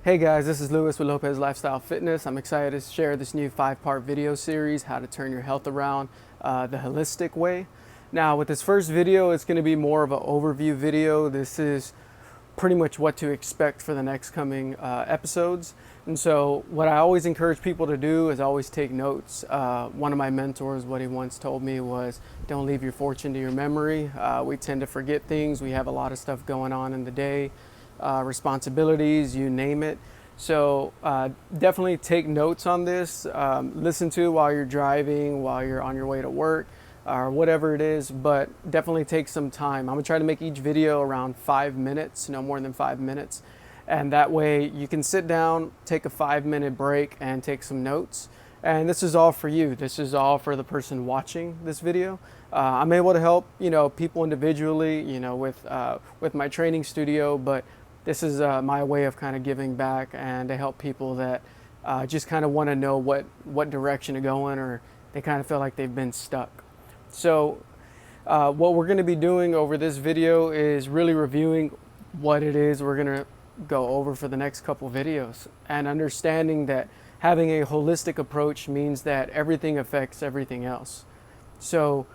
Hey guys, this is Lewis with Lopez Lifestyle Fitness. I'm excited to share this new 5-part video series, how to turn your health around the holistic way. Now with this first video, it's going to be more of an overview video. This is pretty much what to expect for the next coming episodes. And so what I always encourage people to do is always take notes. One of my mentors, what he once told me was, don't leave your fortune to your memory. We tend to forget things. We have a lot of stuff going on in the day. Responsibilities, you name it. So definitely take notes on this. Listen to it while you're driving, while you're on your way to work, or whatever it is, but definitely take some time. I'm gonna try to make each video around 5 minutes, no more than 5 minutes. And that way you can sit down, take a 5-minute break and take some notes. And this is all for you. This is all for the person watching this video. I'm able to help, people individually, with my training studio, but this is my way of kind of giving back and to help people that just kind of want to know what direction to go in, or they kind of feel like they've been stuck. So what we're going to be doing over this video is really reviewing what it is we're going to go over for the next couple videos, and understanding that having a holistic approach means that everything affects everything else. So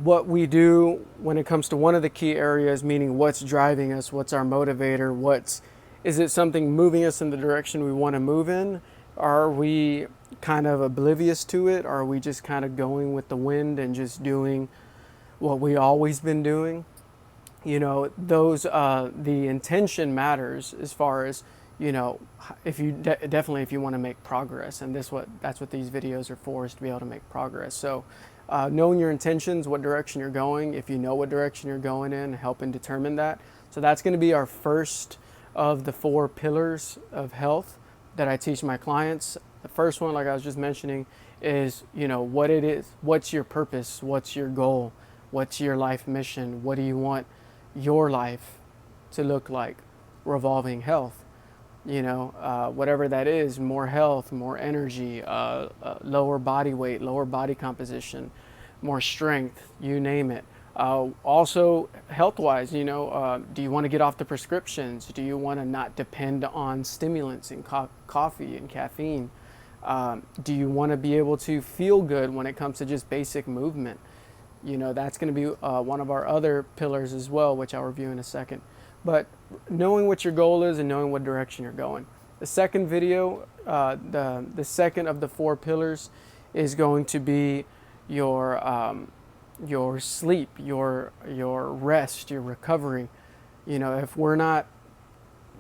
what we do when it comes to one of the key areas, meaning what's driving us, what's our motivator, is it something moving us in the direction we want to move in? Are we kind of oblivious to it? Are we just kind of going with the wind and just doing what we always been doing? The intention matters as far as, if you definitely if you want to make progress, and that's what these videos are for, is to be able to make progress. So knowing your intentions, what direction you're going, if you know what direction you're going in, helping determine that. So that's going to be our first of the 4 pillars of health that I teach my clients. The first one, like I was just mentioning, is what it is, what's your purpose, what's your goal, what's your life mission, what do you want your life to look like, revolving health. Whatever that is, more health, more energy, lower body weight, lower body composition, more strength, you name it. Also health-wise, do you want to get off the prescriptions? Do you want to not depend on stimulants and coffee and caffeine? Do you want to be able to feel good when it comes to just basic movement? That's going to be one of our other pillars as well, which I'll review in a second. But knowing what your goal is and knowing what direction you're going. The second video, the second of the 4 pillars, is going to be your sleep, your rest, your recovery. If we're not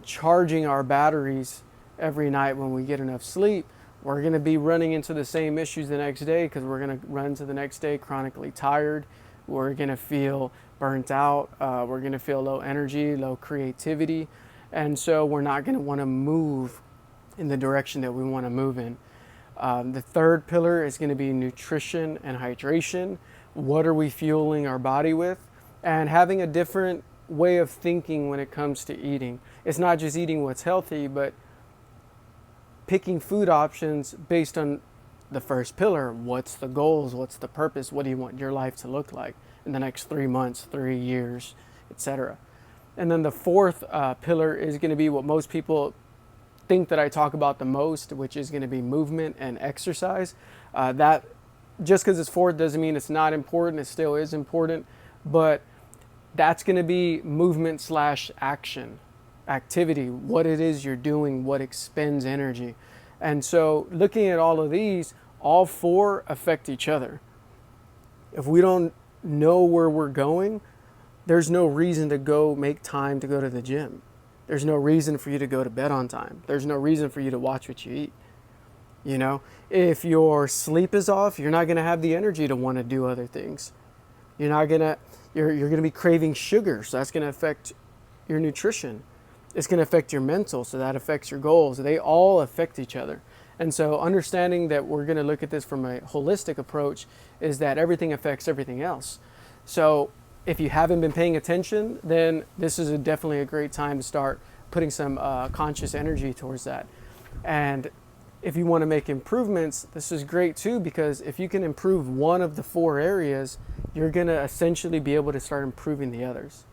charging our batteries every night when we get enough sleep, we're going to be running into the same issues the next day, because we're going to run into the next day chronically tired. We're going to feel burnt out. We're going to feel low energy, low creativity. And so we're not going to want to move in the direction that we want to move in. The third pillar is going to be nutrition and hydration. What are we fueling our body with? And having a different way of thinking when it comes to eating. It's not just eating what's healthy, but picking food options based on the first pillar. What's the goals? What's the purpose? What do you want your life to look like in the next 3 months, 3 years, etc.? And then the fourth pillar is going to be what most people think that I talk about the most, which is going to be movement and exercise. That just because it's fourth doesn't mean it's not important. It still is important, but that's going to be movement / action, activity, what it is you're doing, what expends energy. And so looking at all of these, all 4 affect each other. If we don't know where we're going, there's no reason to go make time to go to the gym. There's no reason for you to go to bed on time. There's no reason for you to watch what you eat. If your sleep is off, you're not going to have the energy to want to do other things. You're going to be craving sugar, so that's going to affect your nutrition. It's going to affect your mental, so that affects your goals. They all affect each other. And so understanding that we're going to look at this from a holistic approach is that everything affects everything else. So if you haven't been paying attention, then this is definitely a great time to start putting some conscious energy towards that. And if you want to make improvements, this is great too, because if you can improve one of the 4 areas, you're going to essentially be able to start improving the others.